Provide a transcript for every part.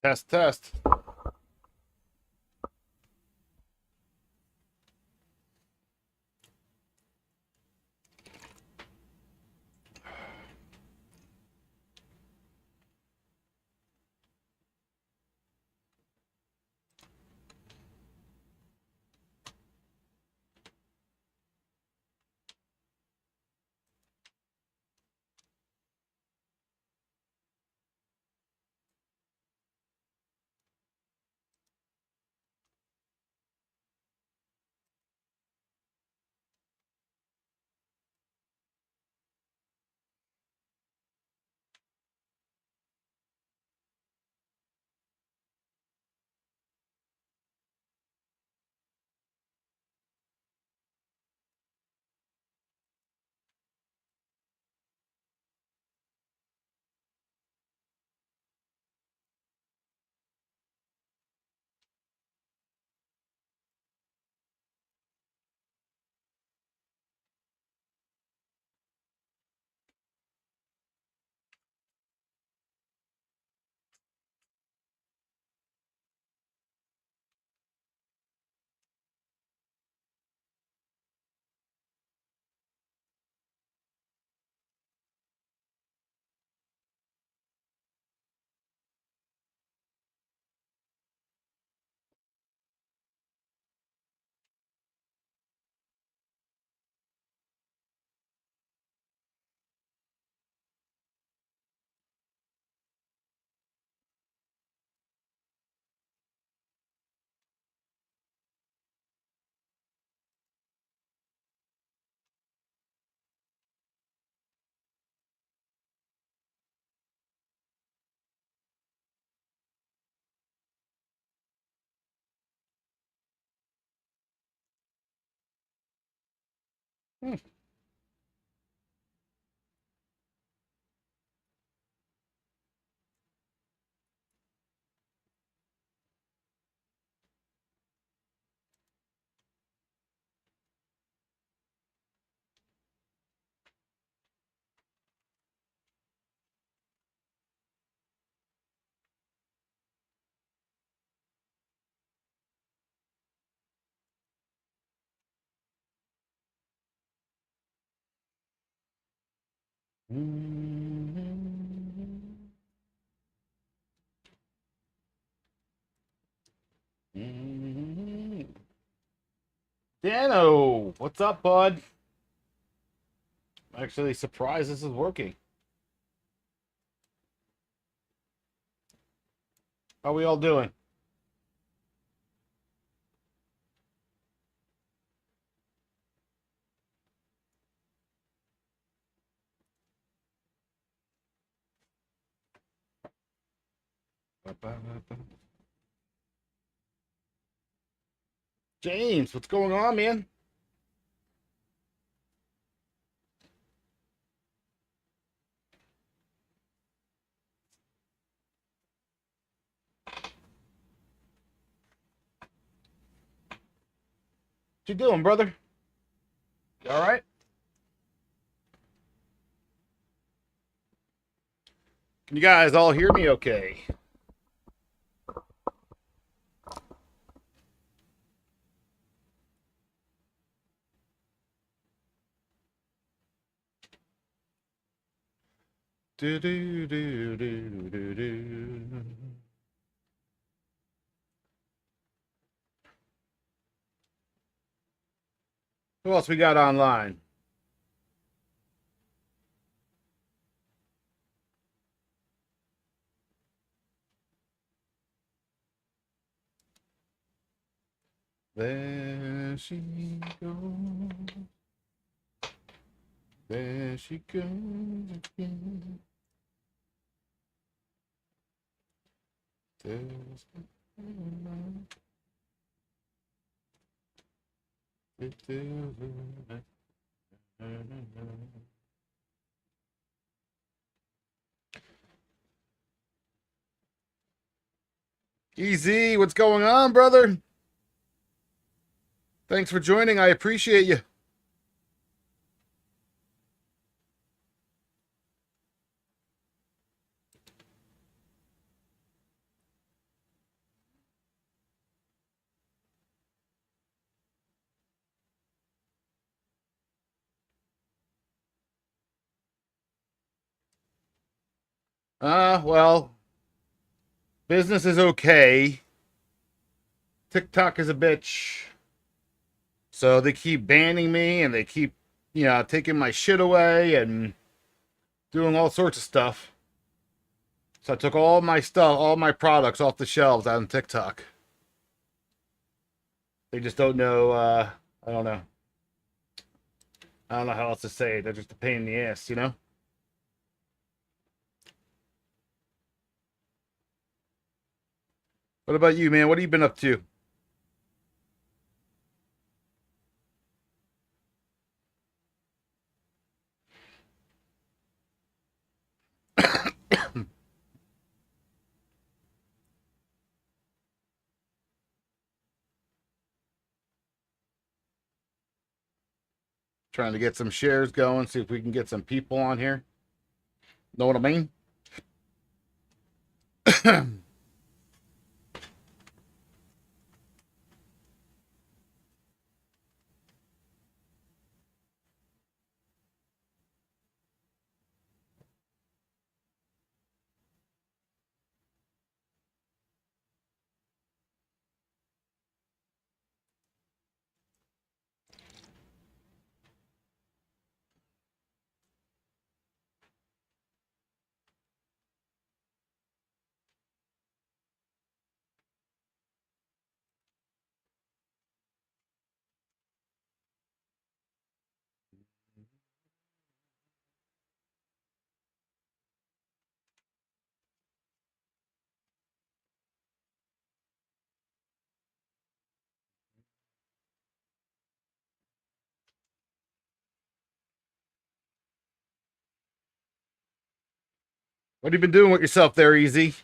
Test, test. Hmm. Dano, what's up, bud? I'm actually surprised this is working. How we all doing? James, what's going on, man? What you doing, brother? You all right? Can you guys all hear me okay? Do do do do do do. Who else we got online? There she goes. There she goes again. There's Easy, what's going on, brother? Thanks for joining. I appreciate you. Well, business is okay. TikTok is a bitch. So they keep banning me and they keep, taking my shit away and doing all sorts of stuff. So I took all my stuff, all my products off the shelves on TikTok. They just don't know, I don't know. I don't know how else to say it. They're just a pain in the ass, you know? What about you, man? What have you been up to? Trying to get some shares going, see if we can get some people on here. Know what I mean? What have you been doing with yourself there, Easy?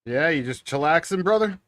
Yeah, you just chillaxing, brother?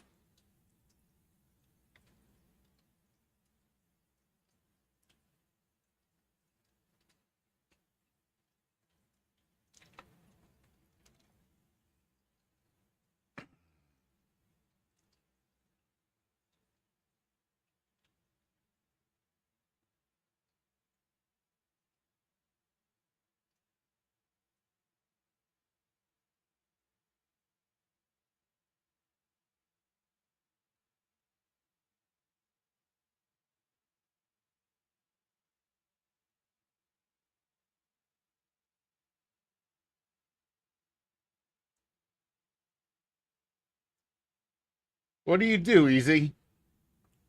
What do you do, Easy?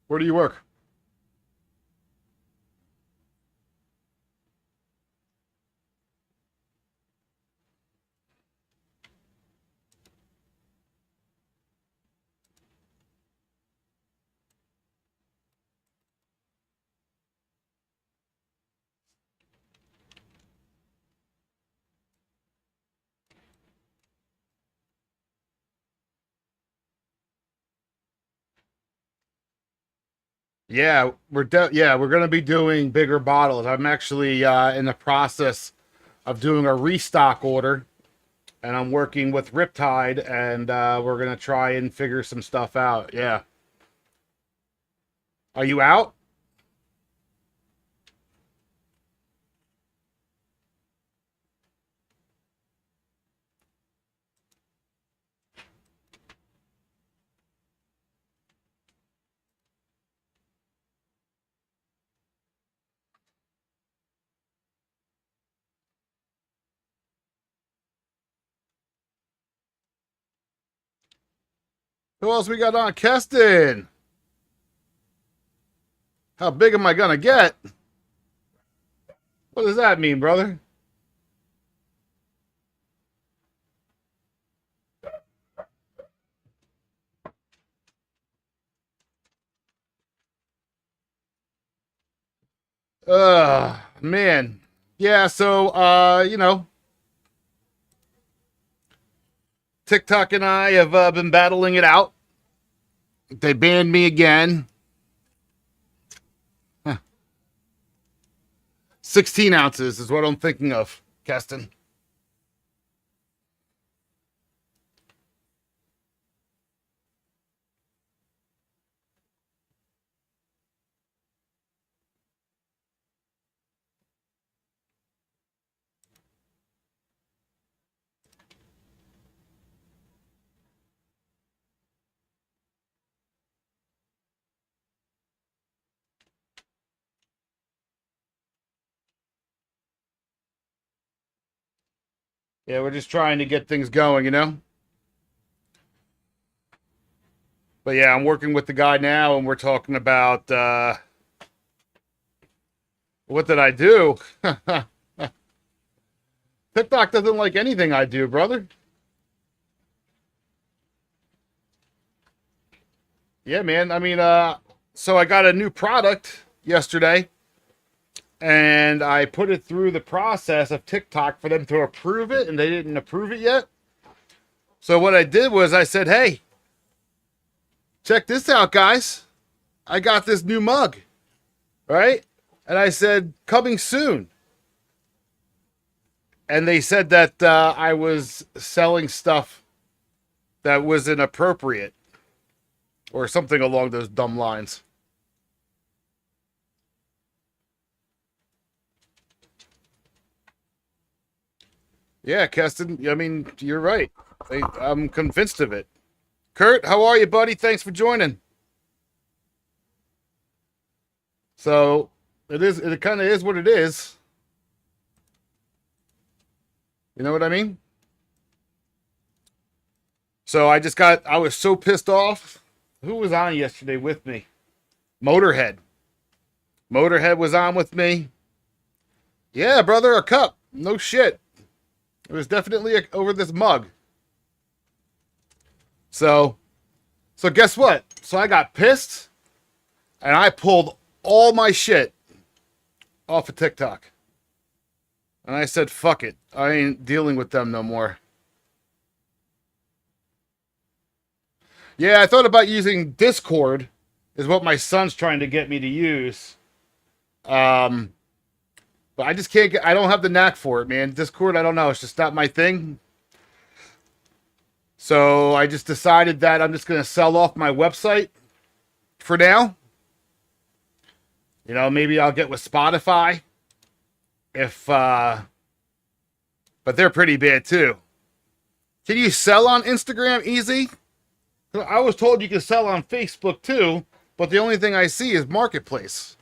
Where do you work? Yeah, we're gonna be doing bigger bottles. I'm actually in the process of doing a restock order, and I'm working with Riptide, and we're gonna try and figure some stuff out. Yeah, are you out? Who else we got on? Keston. How big am I gonna get? What does that mean, brother? Man. Yeah, so TikTok and I have been battling it out. They banned me again. 16 ounces is what I'm thinking of, Keston. Yeah, we're just trying to get things going, you know? But yeah, I'm working with the guy now, and we're talking about what did I do? TikTok doesn't like anything I do, brother. Yeah, man. I mean, so I got a new product yesterday, and I put it through the process of TikTok for them to approve it, and they didn't approve it yet. So what I did was I said, hey, check this out, guys. I got this new mug, right? And I said, coming soon. And they said that I was selling stuff that was inappropriate or something along those dumb lines. Yeah, Keston, I mean, you're right. I'm convinced of it. Kurt, how are you, buddy? Thanks for joining. So it kind of is what it is. You know what I mean? So I was so pissed off. Who was on yesterday with me? Motorhead. Motorhead was on with me. Yeah, brother, a cup. No shit. It was definitely over this mug. So guess what? So I got pissed and I pulled all my shit off of TikTok. And I said, fuck it. I ain't dealing with them no more. Yeah, I thought about using Discord, is what my son's trying to get me to use. But I just can't I don't have the knack for it, man. Discord, I don't know. It's just not my thing. So I just decided that I'm just going to sell off my website for now. You know, maybe I'll get with Spotify but they're pretty bad too. Can you sell on Instagram easy? I was told you could sell on Facebook too, but the only thing I see is Marketplace.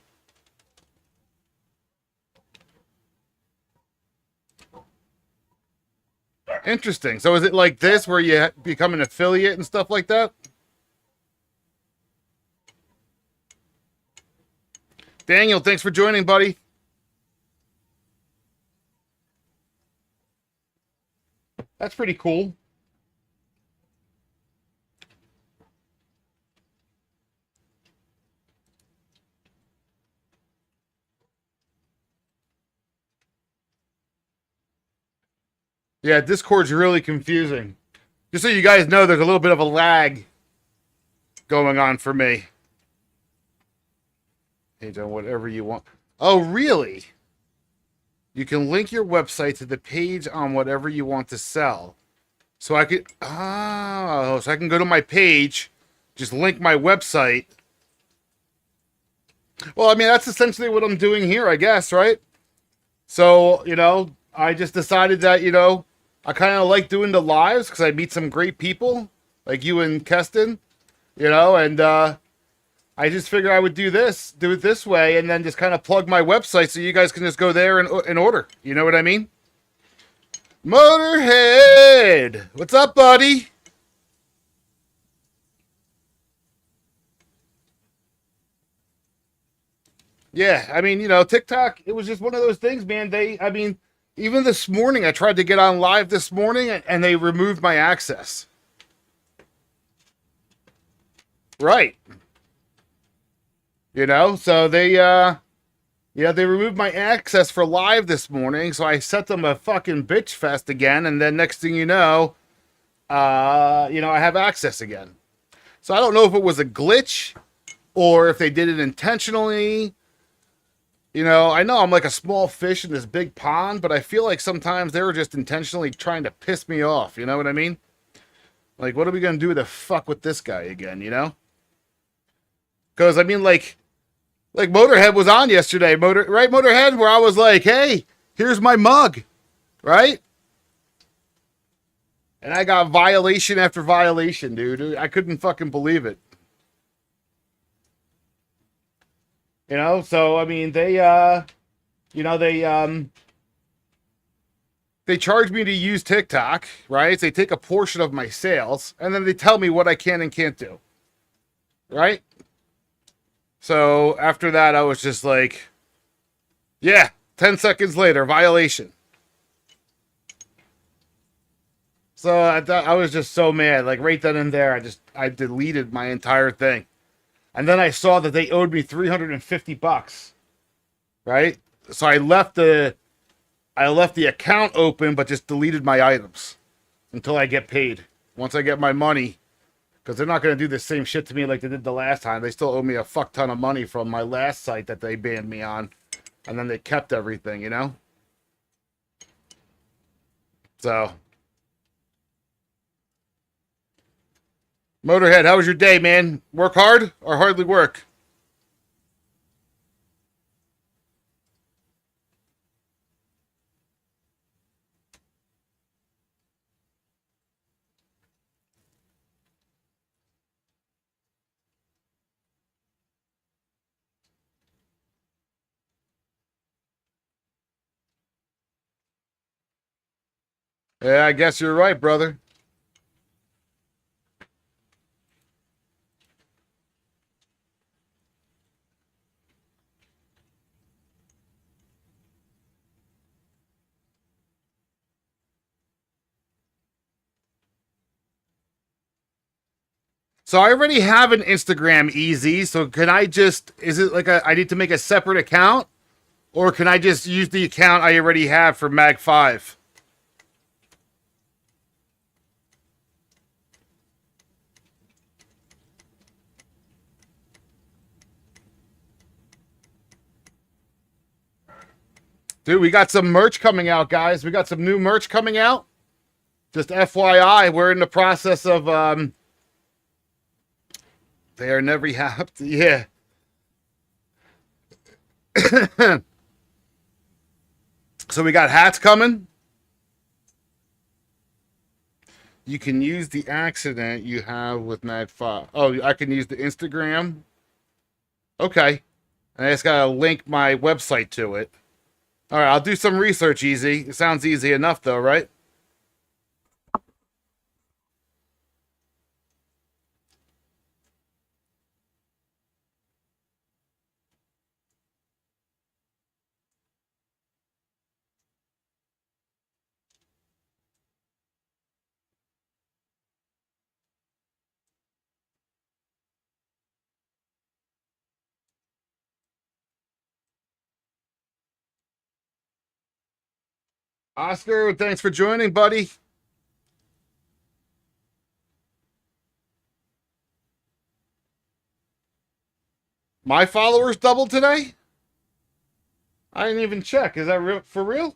Interesting. So is it like this where you become an affiliate and stuff like that? Daniel, thanks for joining, buddy. That's pretty cool. Yeah, Discord's really confusing. Just so you guys know, there's a little bit of a lag going on for me. Hey, John, whatever you want. Oh, really? You can link your website to the page on whatever you want to sell. So I could, so I can go to my page, just link my website. Well, I mean, that's essentially what I'm doing here, I guess, right? So, you know, I just decided that, you know, I kind of like doing the lives because I meet some great people like you and Keston, you know, and I just figured I would do it this way, and then just kind of plug my website so you guys can just go there and order. You know what I mean? Motorhead! What's up, buddy? Yeah, I mean, TikTok, it was just one of those things, man. I mean, even this morning, I tried to get on live this morning and they removed my access. Right. So they removed my access for live this morning. So I set them a fucking bitch fest again. And then next thing I have access again. So I don't know if it was a glitch or if they did it intentionally. I know I'm like a small fish in this big pond, but I feel like sometimes they were just intentionally trying to piss me off. You know what I mean? Like, what are we going to do to fuck with this guy again, Because, I mean, like Motorhead was on yesterday, right, Motorhead, where I was like, hey, here's my mug, right? And I got violation after violation, dude. I couldn't fucking believe it. So I mean, they charge me to use TikTok, right? They take a portion of my sales, and then they tell me what I can and can't do, right? So after that, I was just like, yeah, 10 seconds later, violation. So I was just so mad. Like right then and there, I deleted my entire thing. And then I saw that they owed me $350, right? So I left the account open, but just deleted my items until I get paid. Once I get my money, because they're not going to do the same shit to me like they did the last time. They still owe me a fuck ton of money from my last site that they banned me on, and then they kept everything, So, Motorhead, how was your day, man? Work hard or hardly work? Yeah, I guess you're right, brother. So I already have an Instagram easy. So can I just, is it like I need to make a separate account? Or can I just use the account I already have for Mag5? Dude, we got some merch coming out, guys. We got some new merch coming out. Just FYI, we're in the process of they are never happy. Yeah. So we got hats coming. You can use the accident you have with Mag5. Oh, I can use the Instagram. Okay. And I just gotta link my website to it. All right, I'll do some research. Easy. It sounds easy enough, though, right? Oscar, thanks for joining, buddy. My followers doubled today. I didn't even check. Is that for real?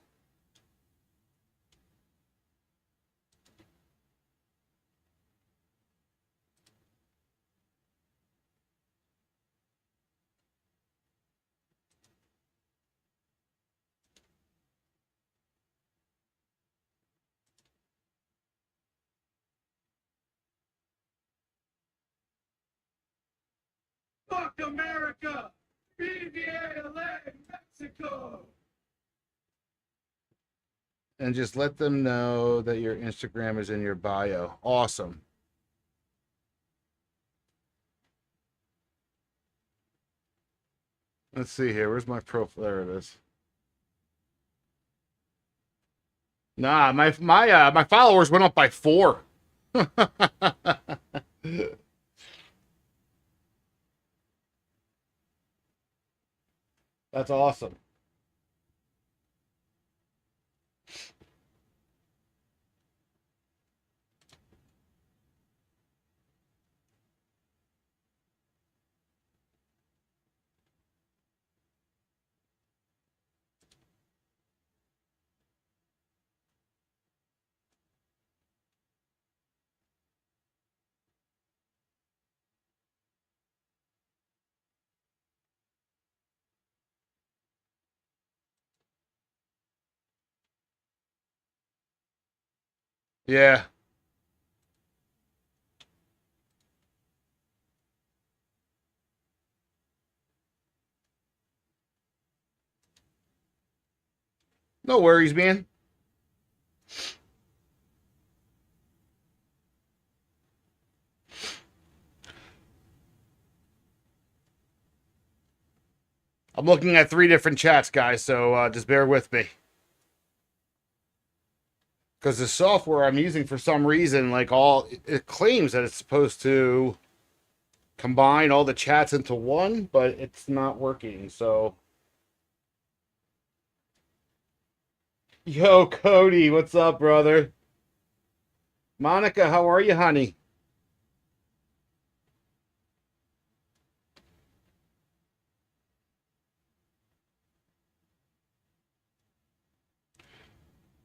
Fuck America! BVA Mexico! And just let them know that your Instagram is in your bio. Awesome. Let's see here. Where's my profile? There it is. Nah, my followers went up by 4. That's awesome. Yeah. No worries, man. I'm looking at 3 different chats, guys, so just bear with me. Because the software I'm using, for some reason, like it claims that it's supposed to combine all the chats into one, but it's not working. So, yo, Cody, what's up, brother? Monica, how are you, honey?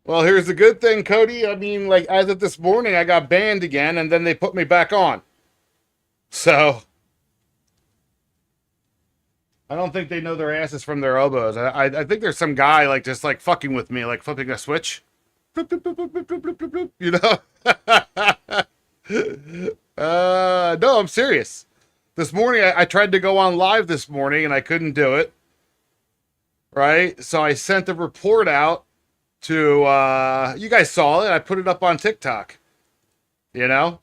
Well, here's the good thing, Cody. I mean, like, as of this morning, I got banned again, and then they put me back on. So, I don't think they know their asses from their elbows. I think there's some guy, like, just, like, fucking with me, like, flipping a switch. You know? No, I'm serious. This morning, I tried to go on live this morning, and I couldn't do it. Right? So I sent a report out to you guys saw it. I put it up on TikTok. You know?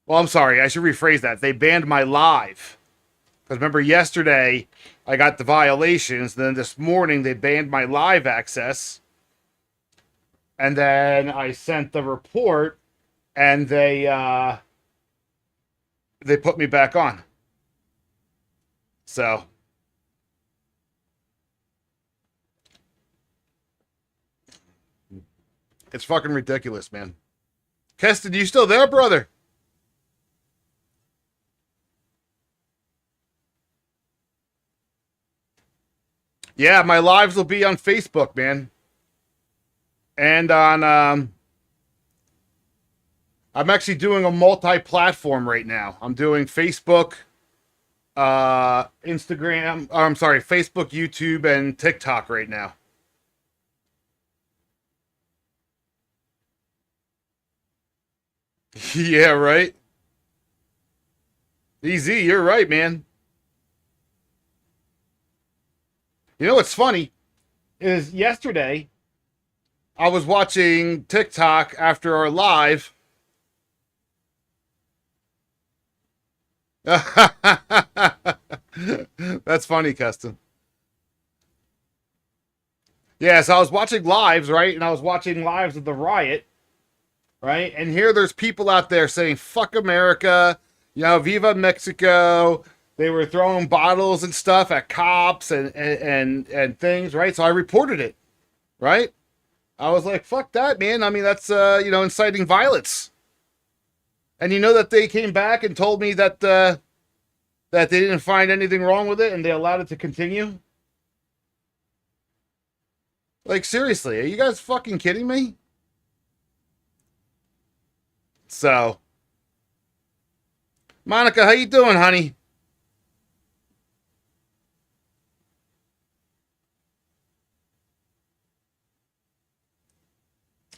Well, I'm sorry. I should rephrase that. They banned my live. Because remember, yesterday I got the violations. Then this morning they banned my live access. And then I sent the report, and they put me back on. So it's fucking ridiculous, man. Keston, you still there, brother? Yeah, my lives will be on Facebook, man. And on I'm actually doing a multi-platform right now. I'm doing Facebook, Instagram, I'm sorry, Facebook, YouTube, and TikTok right now. Yeah, right? Easy, you're right, man. You know what's funny is yesterday I was watching TikTok after our live. That's funny, Custom. Yeah, so I was watching lives, right? And I was watching lives of the riot, right? And here there's people out there saying, fuck America, you know, Viva Mexico. They were throwing bottles and stuff at cops and things, right? So I reported it, right? I was like, fuck that, man. I mean, that's, inciting violence. And you know that they came back and told me that they didn't find anything wrong with it and they allowed it to continue? Like, seriously, are you guys fucking kidding me? So, Monica, how you doing, honey?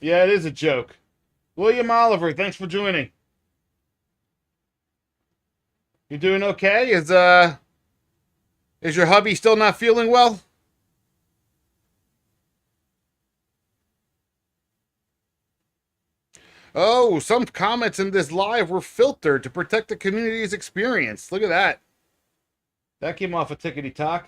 Yeah, it is a joke. William Oliver, thanks for joining. You doing okay? Is your hubby still not feeling well? Oh, some comments in this live were filtered to protect the community's experience. Look at that. That came off a tickety talk.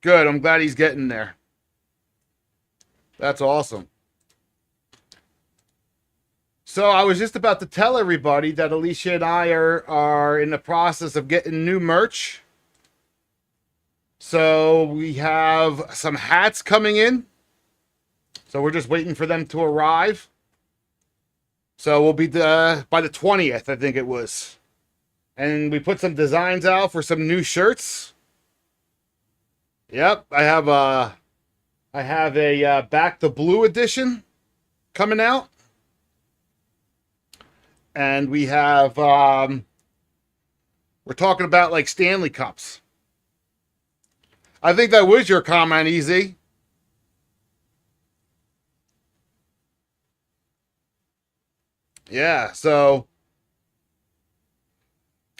Good. I'm glad he's getting there. That's awesome. So I was just about to tell everybody that Alicia and I are in the process of getting new merch. So we have some hats coming in. So we're just waiting for them to arrive. So we'll be by the 20th, I think it was. And we put some designs out for some new shirts. Yep, I have a Back to Blue edition coming out. And we have we're talking about like Stanley Cups. I think that was your comment, Easy. Yeah, so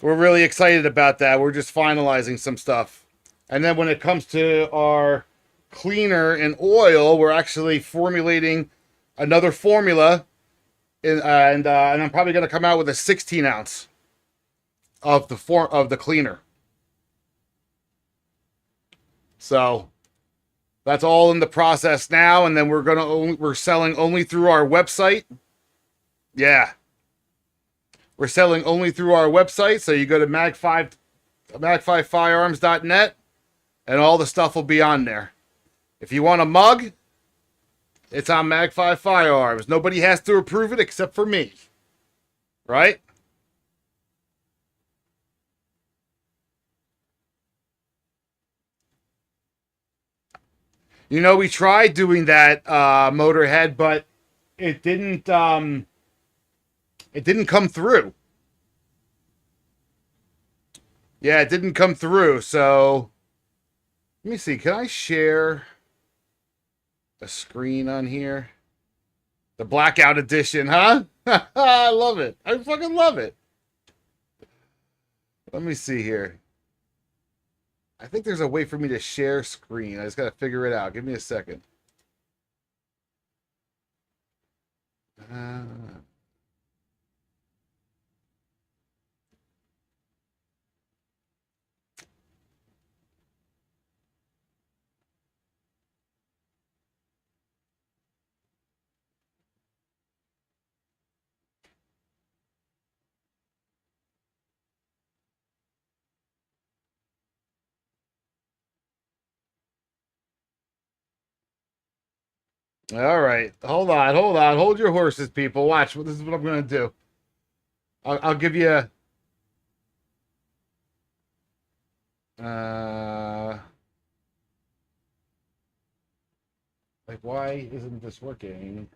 we're really excited about that. We're just finalizing some stuff. And then when it comes to our cleaner and oil, we're actually formulating another formula, and I'm probably going to come out with a 16 ounce of the cleaner. So that's all in the process now, and then we're selling only through our website. Yeah, we're selling only through our website. So you go to mag5firearms.net, and all the stuff will be on there. If you want a mug, it's on Mag5 Firearms. Nobody has to approve it except for me. Right? You know, we tried doing that, Motorhead, but it didn't come through. Yeah, it didn't come through. So let me see. Can I share a screen on here? The blackout edition, huh? I love it. I fucking love it. Let me see here. I think there's a way for me to share screen. I just gotta figure it out. Give me a second. Uh, all right. Hold on. Hold your horses, people. Watch. This is what I'm gonna do. I'll give you. Uh, like, why isn't this working?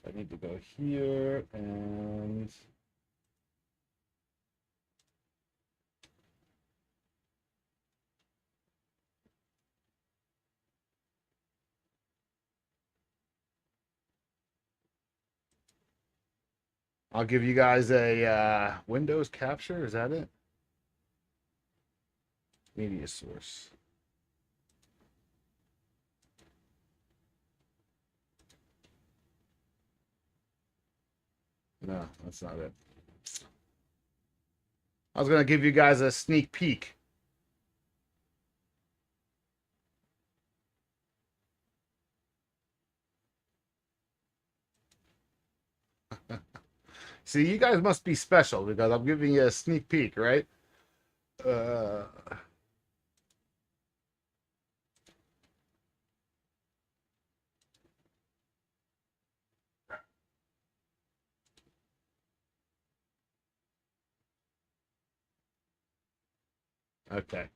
I need to go here and. I'll give you guys a Windows capture. Is that it? Media source. No, that's not it. I was going to give you guys a sneak peek. See, you guys must be special because I'm giving you a sneak peek, right? Uh, okay.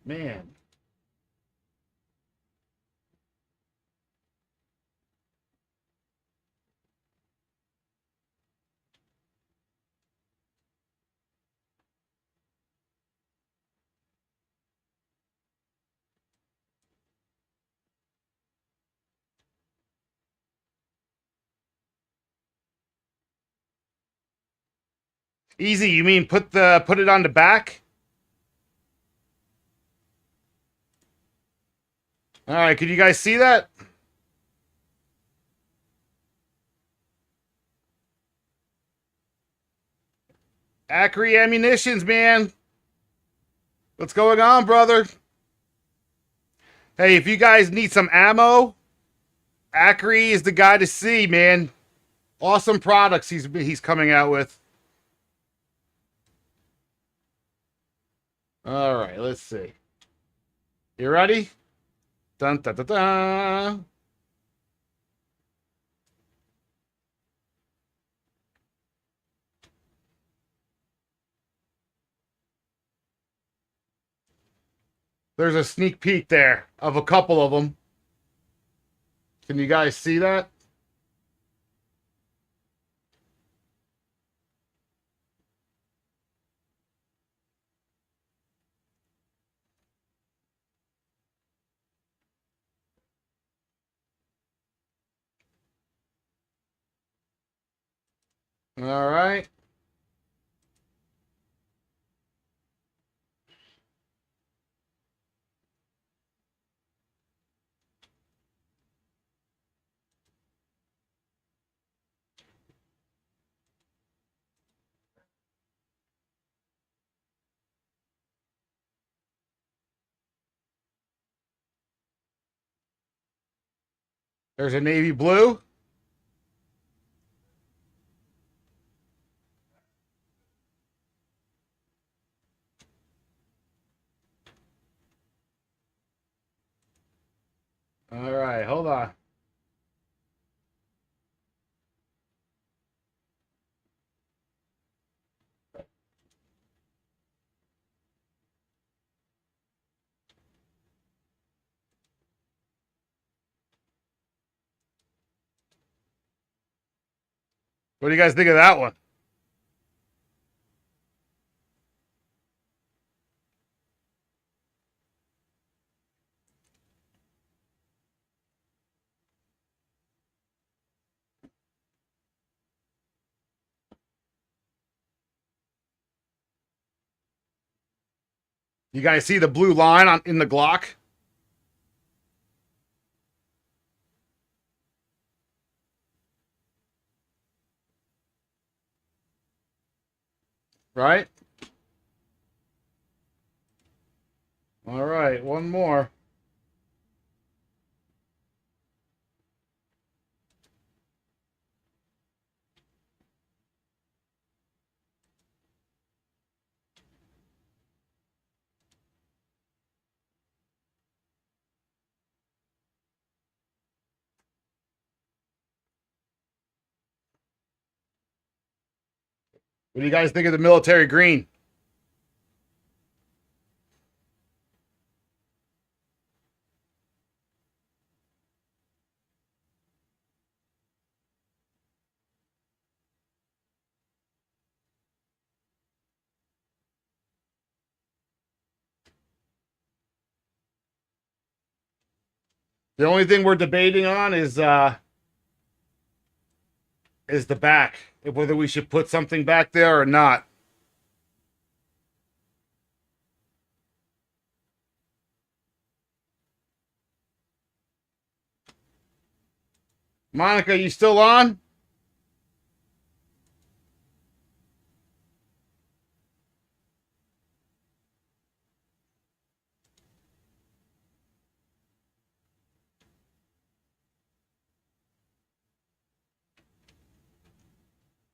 Man. Easy, you mean put it on the back? All right, could you guys see that? Acri Ammunitions, man. What's going on, brother? Hey, if you guys need some ammo, Acri is the guy to see, man. Awesome products he's coming out with. All right, let's see. You ready? Dun dun dun dun. There's a sneak peek there of a couple of them. Can you guys see that? All right. There's a navy blue. All right, hold on. What do you guys think of that one? You guys see the blue line in the Glock? Right? All right, one more. What do you guys think of the military green? The only thing we're debating on is the back, whether we should put something back there or not. Monica, you still on?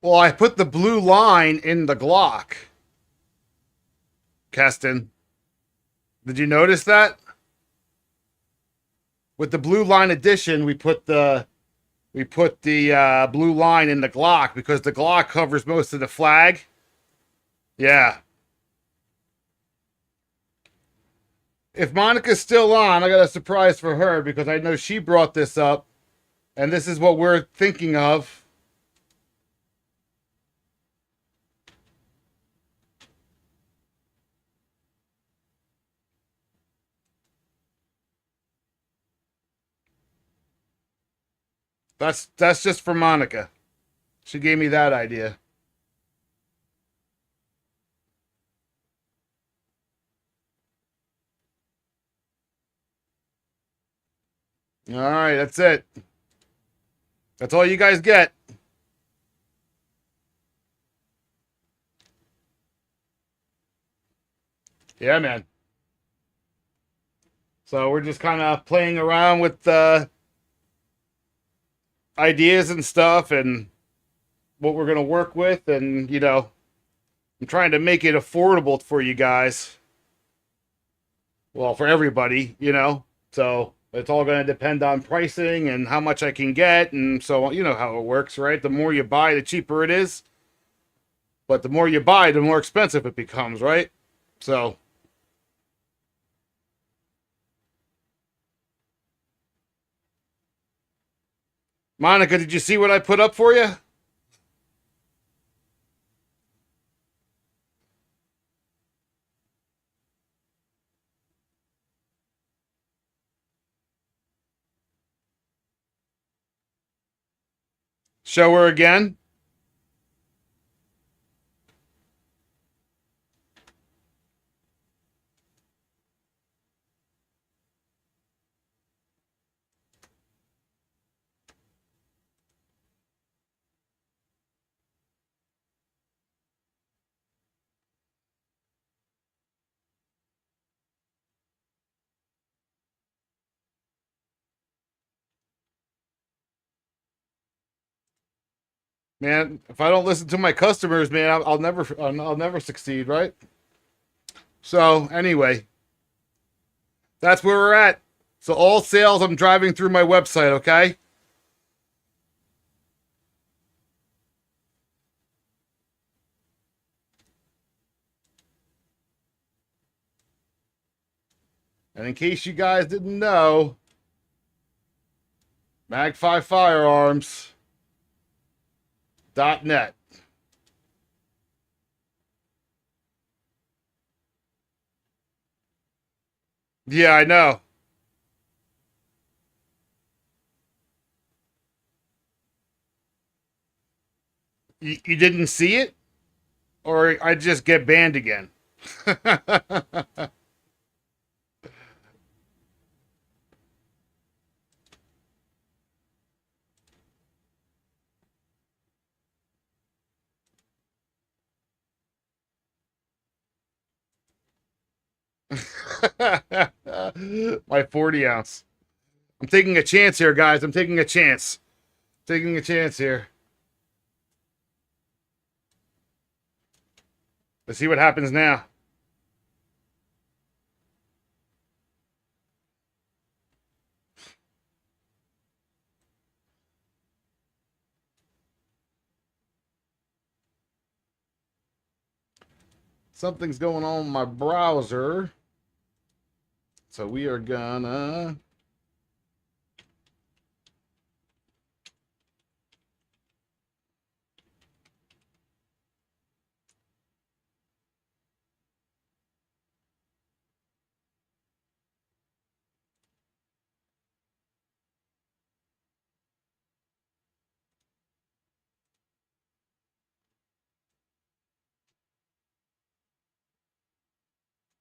Well, I put the blue line in the Glock. Keston, did you notice that? With the blue line addition, we put the blue line in the Glock because the Glock covers most of the flag. Yeah. If Monica's still on, I got a surprise for her because I know she brought this up, and this is what we're thinking of. That's just for Monica. She gave me that idea. All right, that's it. That's all you guys get. Yeah, man. So we're just kind of playing around with ideas and stuff and what we're going to work with. And, I'm trying to make it affordable for you guys. Well, for everybody. So it's all going to depend on pricing and how much I can get. And so, you know how it works, right? The more you buy, the cheaper it is. But the more you buy, the more expensive it becomes, right? So, Monica, did you see what I put up for you? Show her again. Man, if I don't listen to my customers, man, I'll never succeed, right? So anyway, that's where we're at. So all sales, I'm driving through my website, okay? And in case you guys didn't know, Mag5 Firearms.net. Yeah, I know. You didn't see it, or I just get banned again. My 40 ounce. I'm taking a chance here, guys. I'm taking a chance. Taking a chance here. Let's see what happens now. Something's going on with my browser. So we are gonna.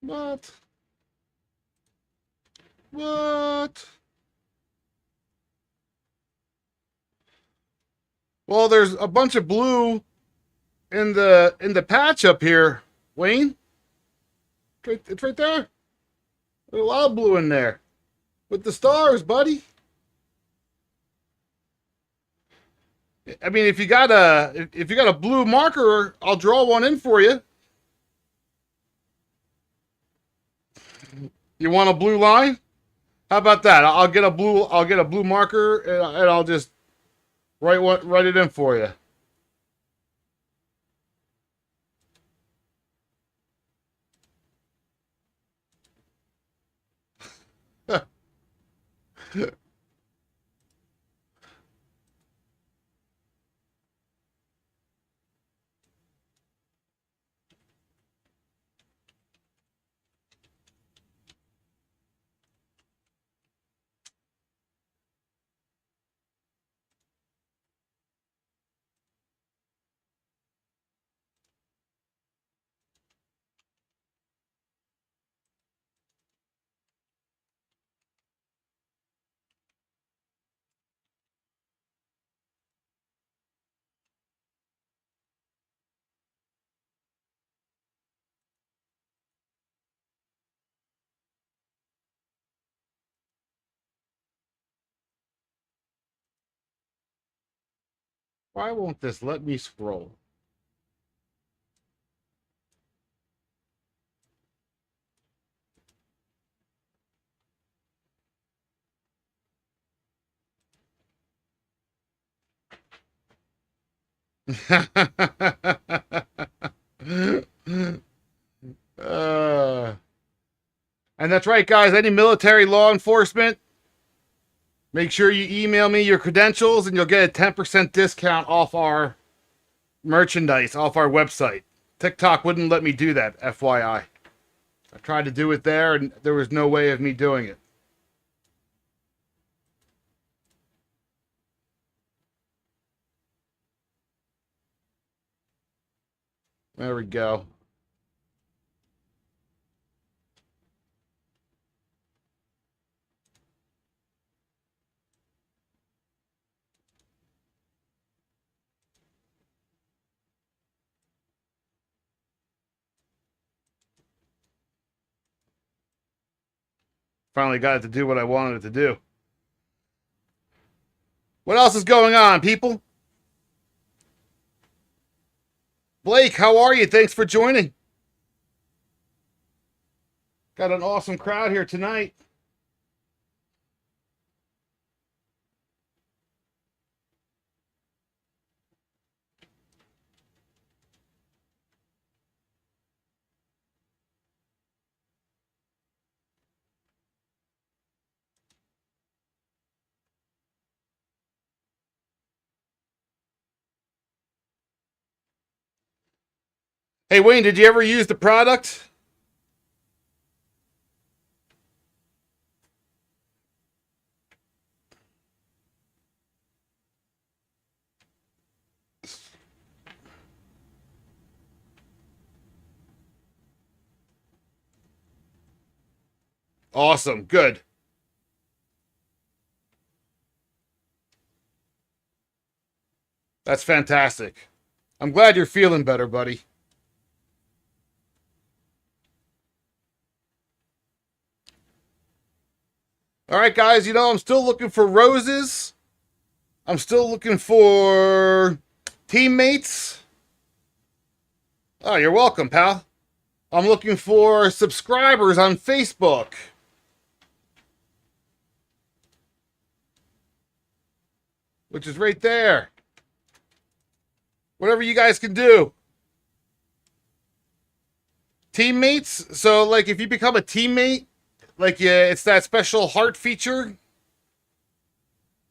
What? What? Well, there's a bunch of blue in the patch up here, Wayne. It's right there. There's a lot of blue in there with the stars, buddy. I mean, if you got a blue marker, I'll draw one in for you. You want a blue line? How about that? I'll get a blue marker and I'll just write it in for you. Why won't this let me scroll? uh, and that's right, guys. Any military law enforcement, make sure you email me your credentials and you'll get a 10% discount off our merchandise, off our website. TikTok wouldn't let me do that, FYI. I tried to do it there and there was no way of me doing it. There we go. Finally got it to do what I wanted it to do. What else is going on, people? Blake, how are you? Thanks for joining. Got an awesome crowd here tonight. Hey, Wayne, did you ever use the product? Awesome. Good. That's fantastic. I'm glad you're feeling better, buddy. All right, guys, you know, I'm still looking for roses. I'm still looking for teammates. Oh, you're welcome, pal. I'm looking for subscribers on Facebook. Which is right there. Whatever you guys can do. Teammates. So, like, if you become a teammate, like, yeah, it's that special heart feature,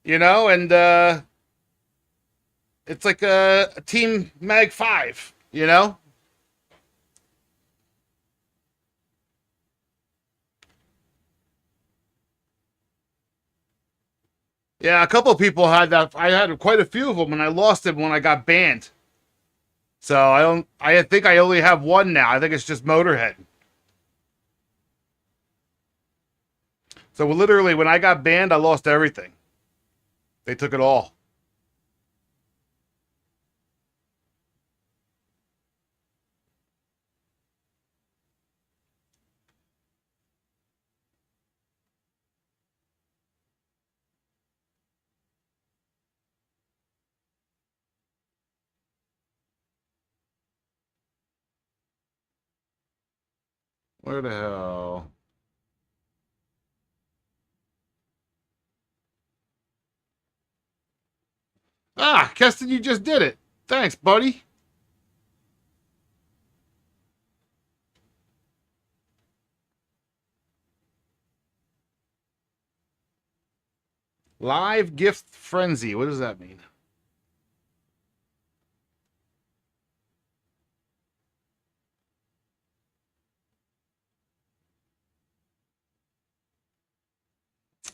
you know, and it's like a team Mag5, you know. Yeah, a couple of people had that. I had quite a few of them, and I lost them when I got banned. So I don't. I think I only have one now. I think it's just Motorhead. So literally, when I got banned, I lost everything. They took it all. Where the hell? Ah, Keston, you just did it. Thanks, buddy. Live gift frenzy. What does that mean?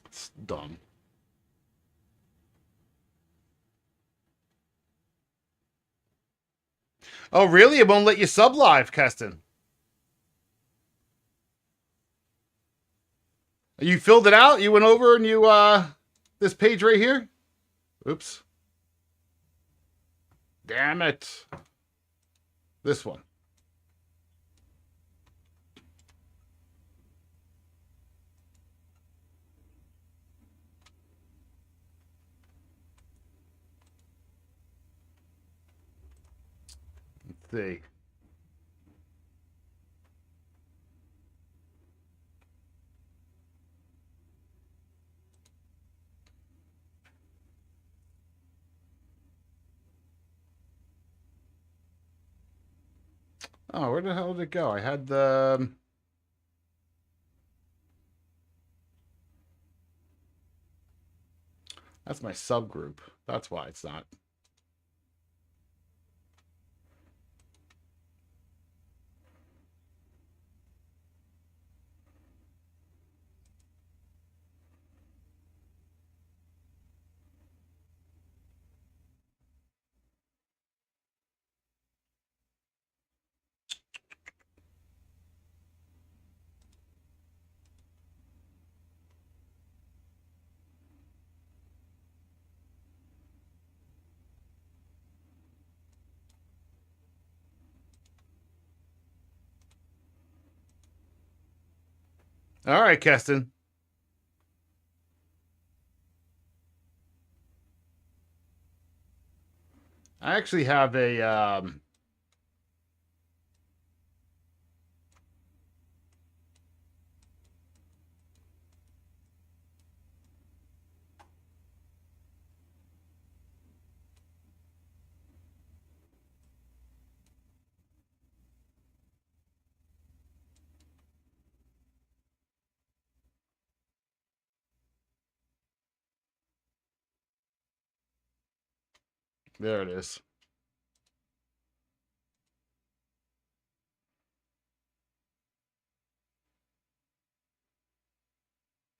It's dumb. Oh, really? It won't let you sub live, Keston. You filled it out? You went over and you, this page right here? Oops. Damn it. This one. Let's see. Oh, where the hell did it go? I had the... That's my subgroup. That's why it's not. All right, Keston. I actually have a... There it is.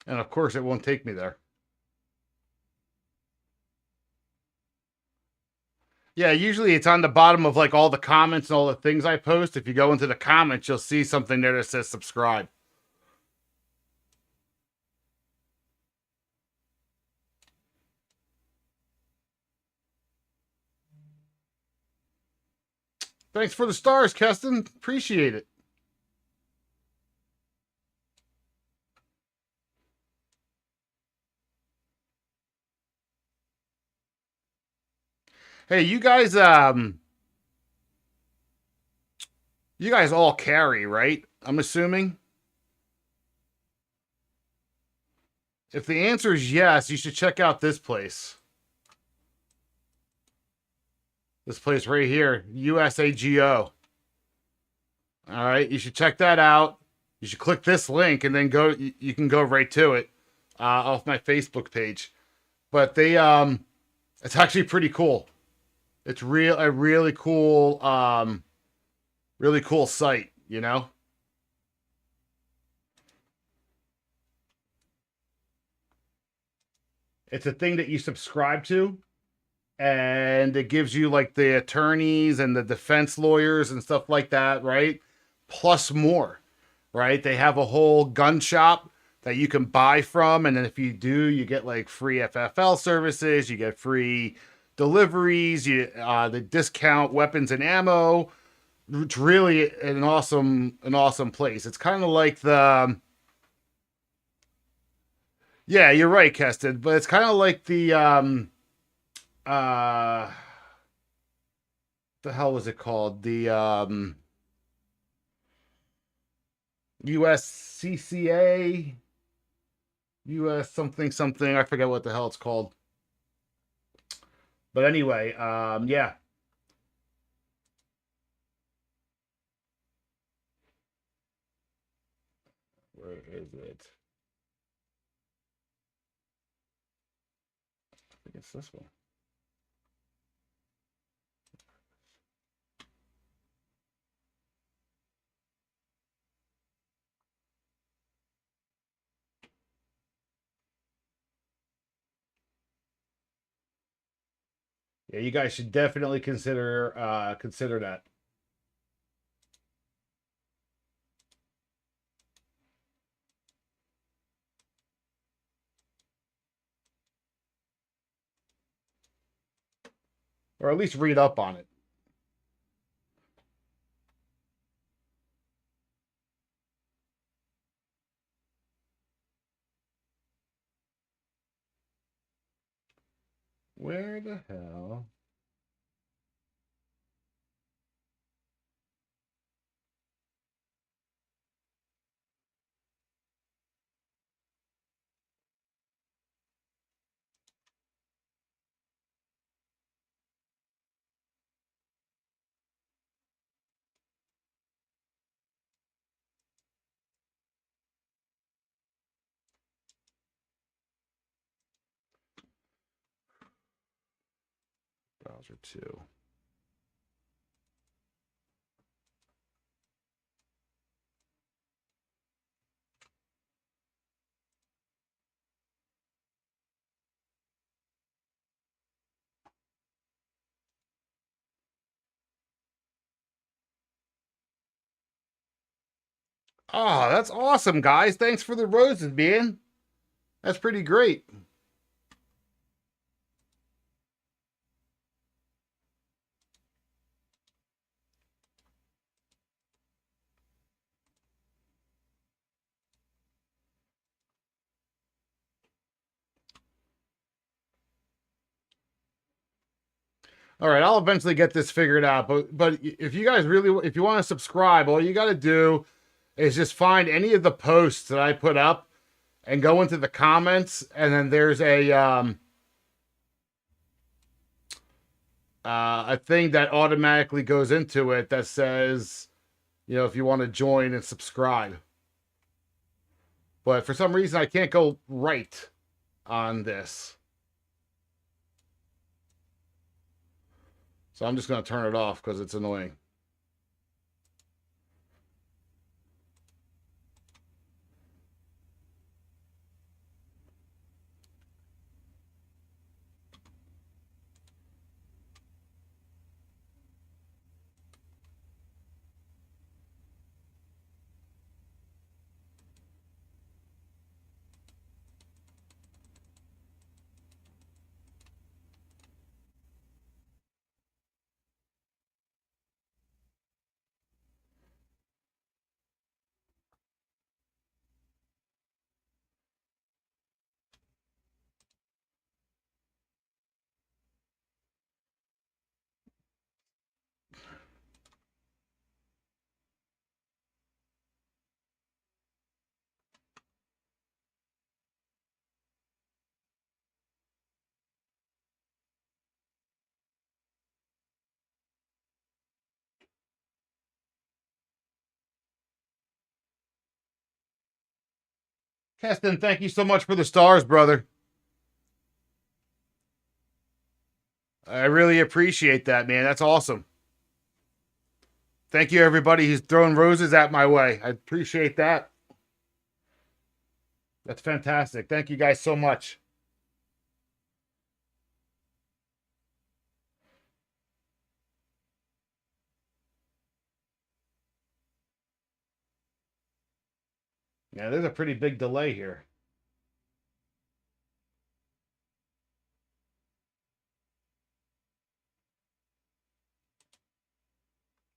And of course, it won't take me there. Yeah, usually it's on the bottom of like all the comments and all the things I post. If you go into the comments, you'll see something there that says subscribe. Thanks for the stars, Keston. Appreciate it. Hey, you guys all carry, right? I'm assuming. If the answer is yes, you should check out this place. This place right here, USAGO. All right, you should check that out. You should click this link and then go. You can go right to it off my Facebook page. But it's actually pretty cool. It's a really cool site. You know. It's a thing that you subscribe to, and it gives you like the attorneys and the defense lawyers and stuff like that, right? Plus more, right? They have a whole gun shop that you can buy from, and then if you do, you get like free FFL services, you get free deliveries, the discount weapons and ammo. It's really an awesome place. It's kind of like the yeah, you're right, Keston, but it's kind of like uh the hell was it called? The USCCA, US something something. I forget what the hell it's called. But anyway, yeah. Where is it? I think it's this one. Yeah, you guys should definitely consider that. Or at least read up on it. Where the hell? Browser 2. Oh, that's awesome, guys. Thanks for the roses, man. That's pretty great. All right, I'll eventually get this figured out. But if you guys really, if you want to subscribe, all you got to do is just find any of the posts that I put up and go into the comments, and then there's a thing that automatically goes into it that says, you know, if you want to join and subscribe. But for some reason, I can't go right on this. So I'm just going to turn it off because it's annoying. Keston, thank you so much for the stars, brother. I really appreciate that, man. That's awesome. Thank you, everybody who's throwing roses at my way. I appreciate that. That's fantastic. Thank you guys so much. Yeah, there's a pretty big delay here.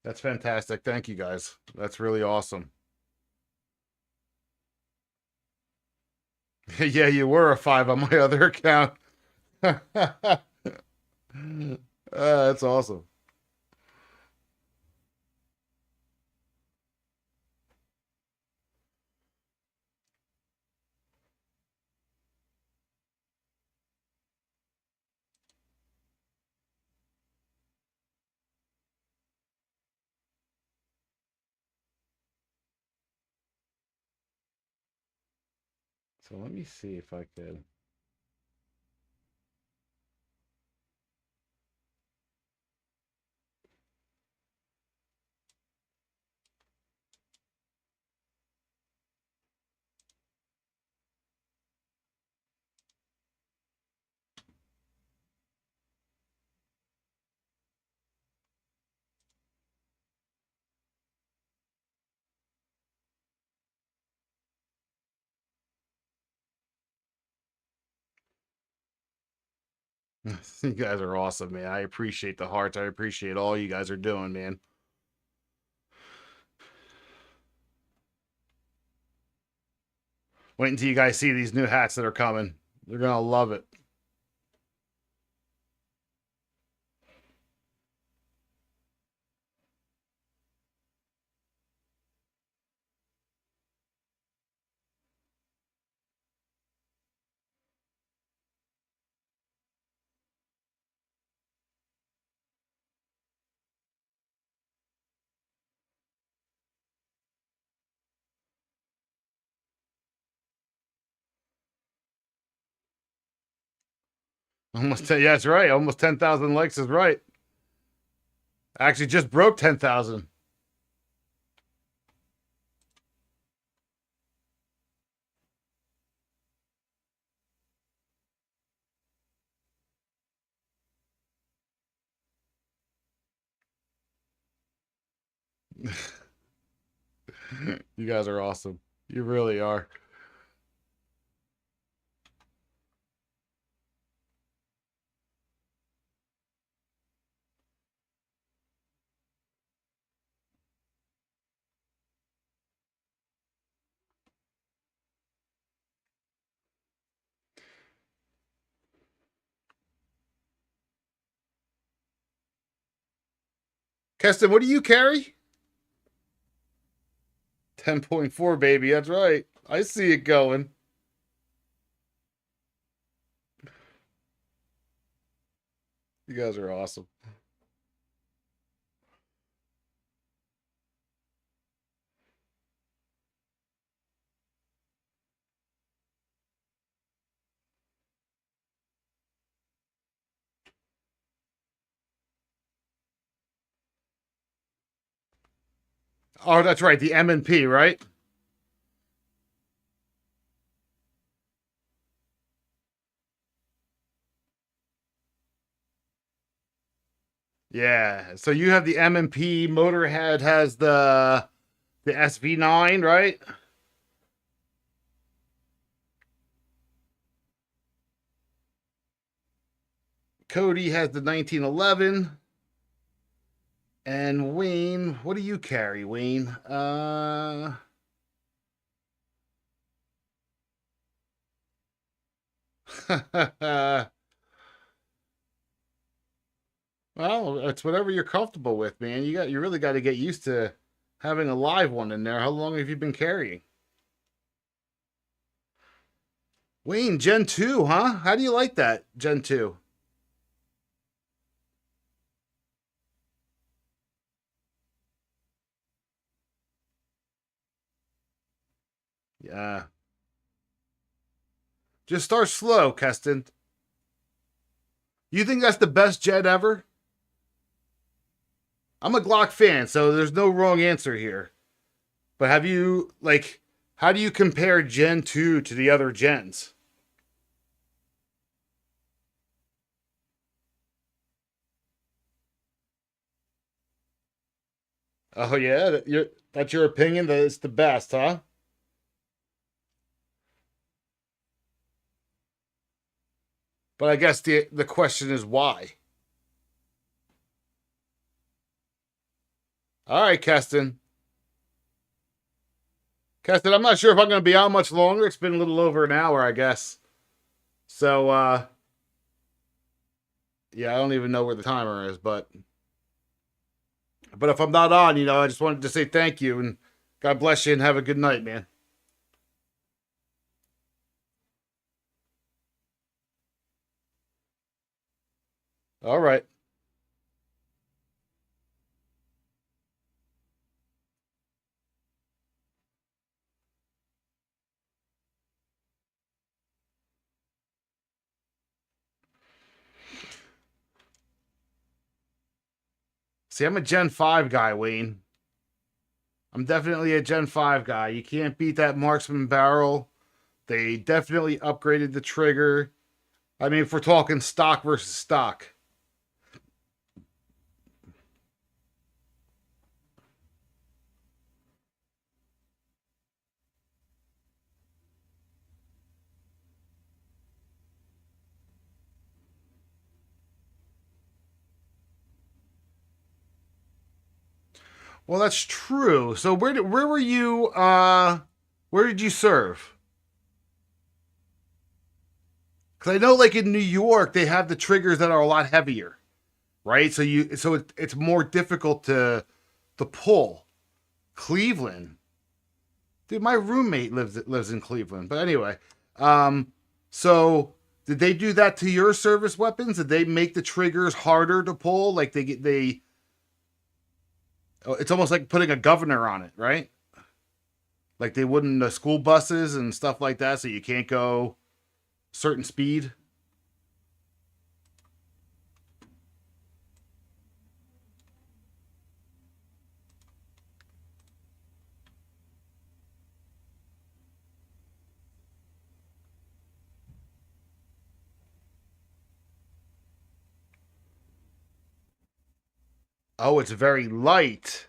That's fantastic. Thank you guys. That's really awesome. Yeah, you were a 5 on my other account. That's awesome. So let me see if I could. You guys are awesome, man. I appreciate the hearts. I appreciate all you guys are doing, man. Wait until you guys see these new hats that are coming. They're gonna love it. Almost 10, yeah, that's right. Almost 10,000 likes is right. Actually, just broke 10,000. You guys are awesome. You really are. Keston, what do you carry? 10.4, baby. That's right. I see it going. You guys are awesome. Oh, that's right. The M&P, right? Yeah. So you have the M&P. Motorhead has the SV9, right? Cody has the 1911. And Wayne, what do you carry, Wayne? Well, it's whatever you're comfortable with, man. You really got to get used to having a live one in there. How long have you been carrying? Wayne, Gen 2, huh? How do you like that, Gen 2? Yeah. Just start slow, Keston. You think that's the best jet ever? I'm a Glock fan, so there's no wrong answer here. But how do you compare Gen 2 to the other gens? Oh, yeah? That's your opinion that it's the best, huh? But I guess the question is why? All right, Keston. Keston, I'm not sure if I'm going to be on much longer. It's been a little over an hour, I guess. So, yeah, I don't even know where the timer is, but if I'm not on, I just wanted to say thank you and God bless you and have a good night, man. All right. See, I'm a Gen 5 guy, Wayne. I'm definitely a Gen 5 guy. You can't beat that marksman barrel. They definitely upgraded the trigger. I mean, if we're talking stock versus stock. Well, that's true. So where were you where did you serve? Cuz I know like in New York they have the triggers that are a lot heavier, right? It's more difficult to pull. Cleveland. Dude, my roommate lives in Cleveland. But anyway, um so did they do that to your service weapons? Did they make the triggers harder to pull? Like they it's almost like putting a governor on it, right? Like they would in the school buses and stuff like that, so you can't go certain speed. Oh, it's very light.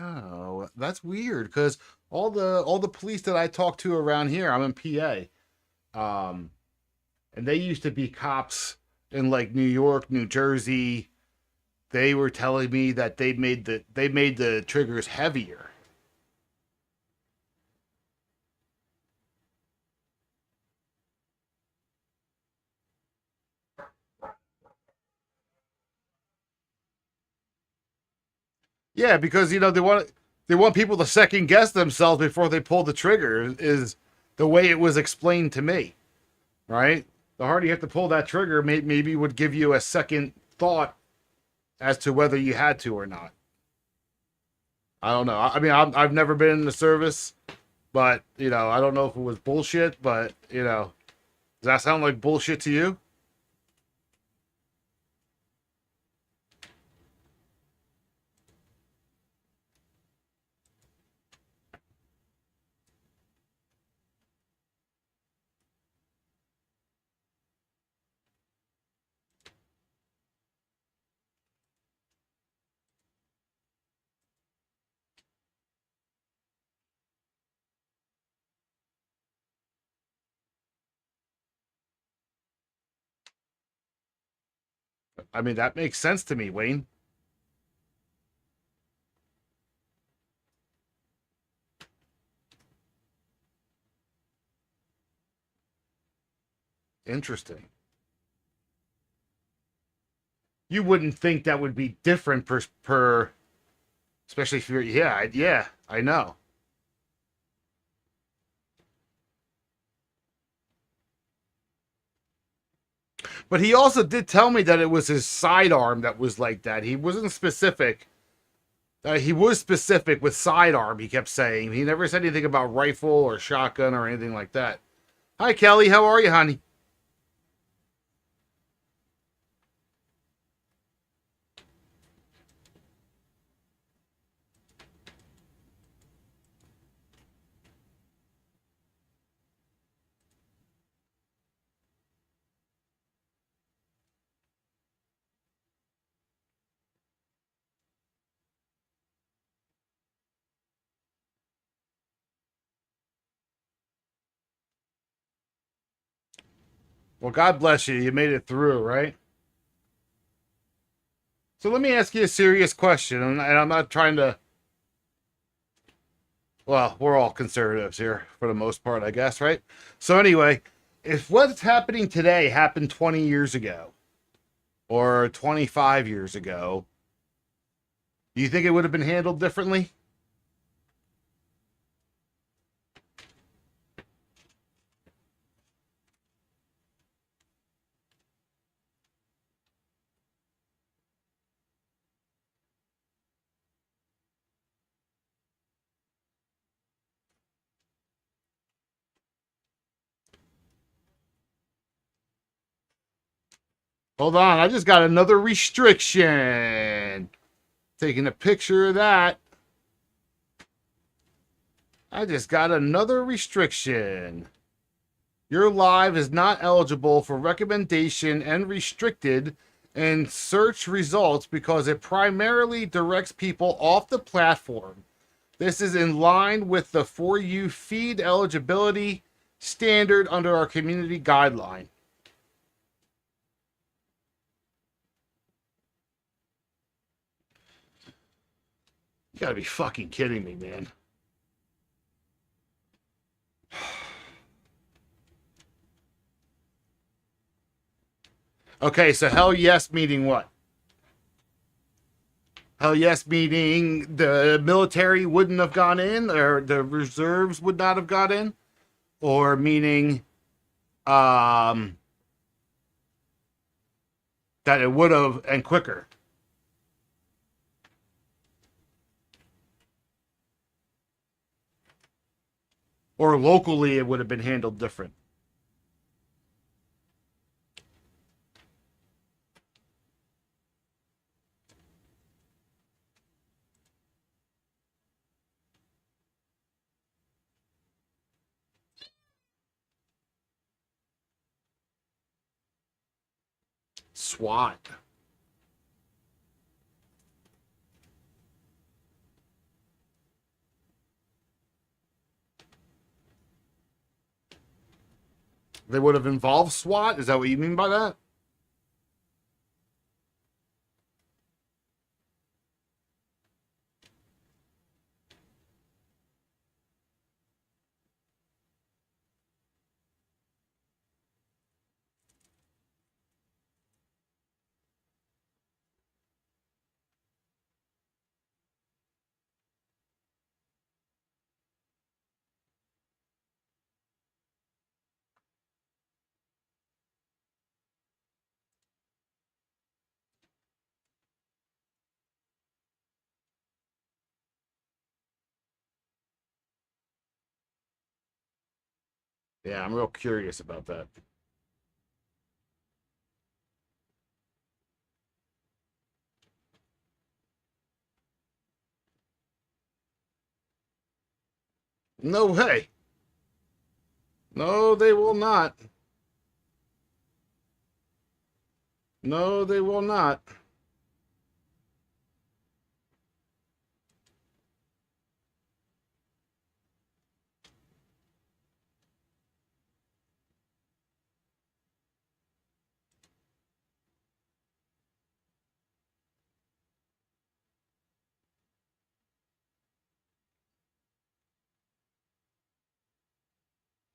Oh, that's weird because all the police that I talk to around here, I'm in PA, and they used to be cops in like New York, New Jersey. They were telling me that they made the triggers heavier. Yeah, because they want people to second guess themselves before they pull the trigger. Is the way it was explained to me, right? The harder you have to pull that trigger, maybe would give you a second thought as to whether you had to or not. I don't know. I mean, I've never been in the service, but I don't know if it was bullshit. But does that sound like bullshit to you? I mean, that makes sense to me, Wayne. Interesting. You wouldn't think that would be different per especially if you're yeah, I know. But he also did tell me that it was his sidearm that was like that. He wasn't specific. He was specific with sidearm. He kept saying he never said anything about rifle or shotgun or anything like that. Hi Kelly, how are you, honey? Well, God bless you. You made it through, right? So let me ask you a serious question, and I'm not trying to. Well, we're all conservatives here for the most part, I guess, right? So anyway, if what's happening today happened 20 years ago or 25 years ago, do you think it would have been handled differently? Hold on, I just got another restriction. Taking a picture of that. I just got another restriction. Your live is not eligible for recommendation and restricted in search results because it primarily directs people off the platform. This is in line with the For You feed eligibility standard under our community guideline. You gotta be fucking kidding me, man. Okay, so hell yes meaning what? Hell yes meaning the military wouldn't have gone in or the reserves would not have got in? Or meaning um that it would have and quicker. Or locally it would have been handled different. SWAT. They would have involved SWAT? Is that what you mean by that? Yeah, I'm real curious about that. No way. No, they will not. No, they will not.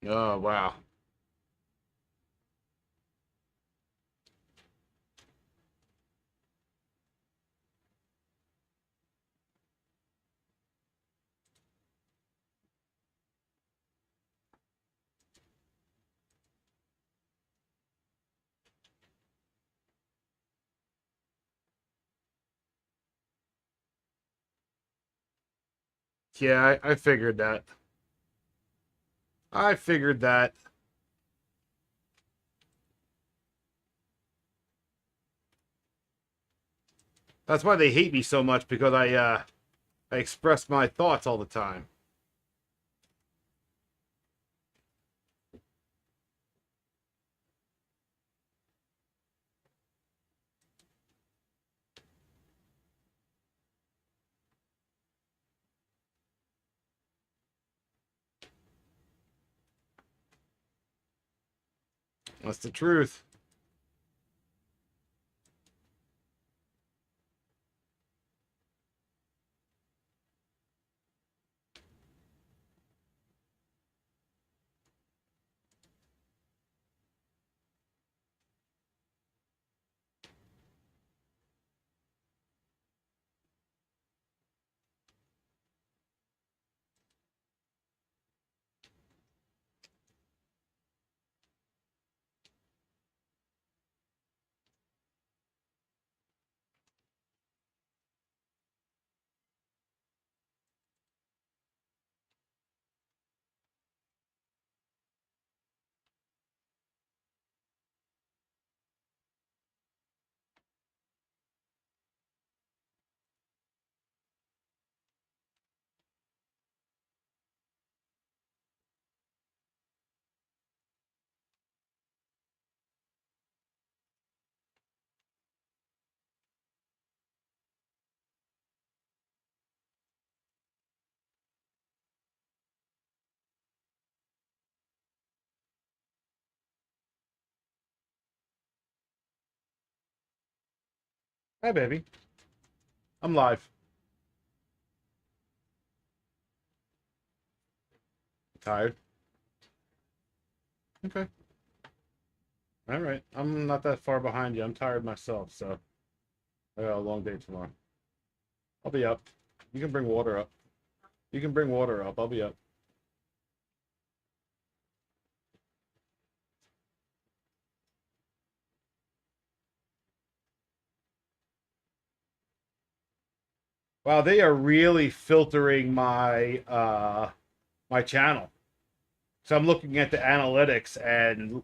Oh, wow. Yeah, I figured that. I figured that. That's why they hate me so much, because I express my thoughts all the time. That's the truth. Hi, baby. I'm live. Tired? Okay. All right. I'm not that far behind you. I'm tired myself, so I got a long day tomorrow. I'll be up. You can bring water up. You can bring water up. I'll be up. Wow, they are really filtering my channel. So I'm looking at the analytics, and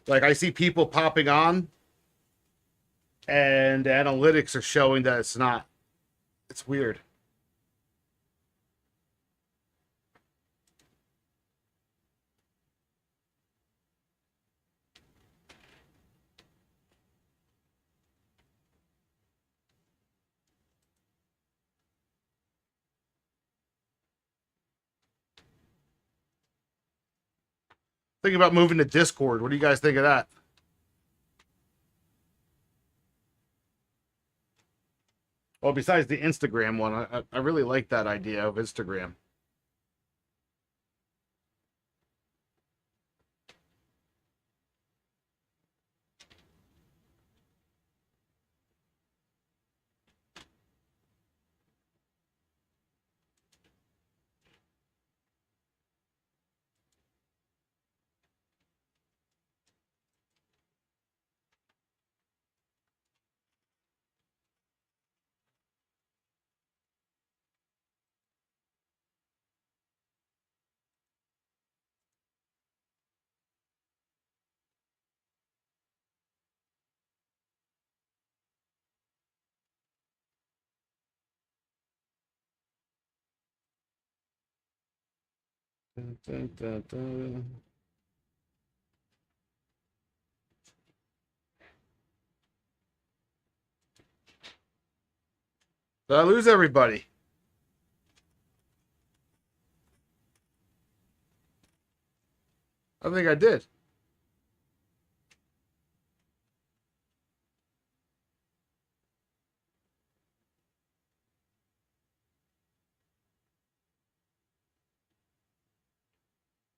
like I see people popping on, and the analytics are showing that it's not. It's weird. Thinking about moving to Discord. What do you guys think of that? Well, besides the Instagram one, I really like that idea of Instagram. Dun, dun, dun, dun. Did I lose everybody? I think I did.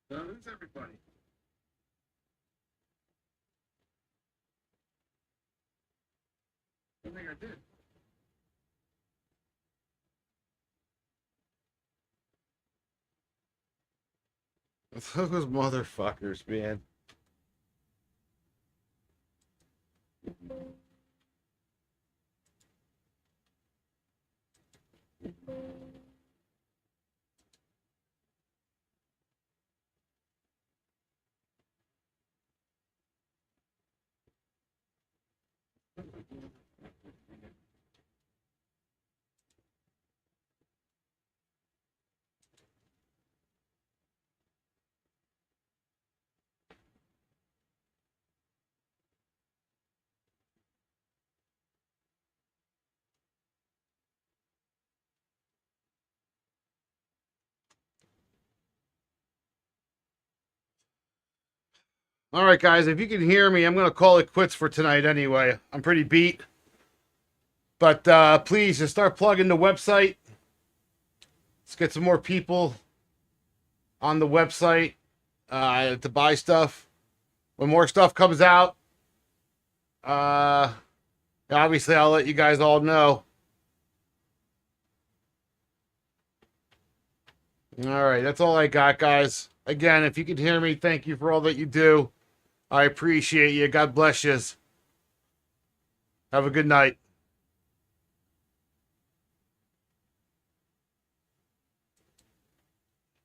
Did I lose everybody? I think I did. Those motherfuckers, man. All right, guys, if you can hear me, I'm going to call it quits for tonight anyway. I'm pretty beat. But please just start plugging the website. Let's get some more people on the website to buy stuff. When more stuff comes out, obviously I'll let you guys all know. All right, that's all I got, guys. Again, if you can hear me, thank you for all that you do. I appreciate you. God bless you. Have a good night.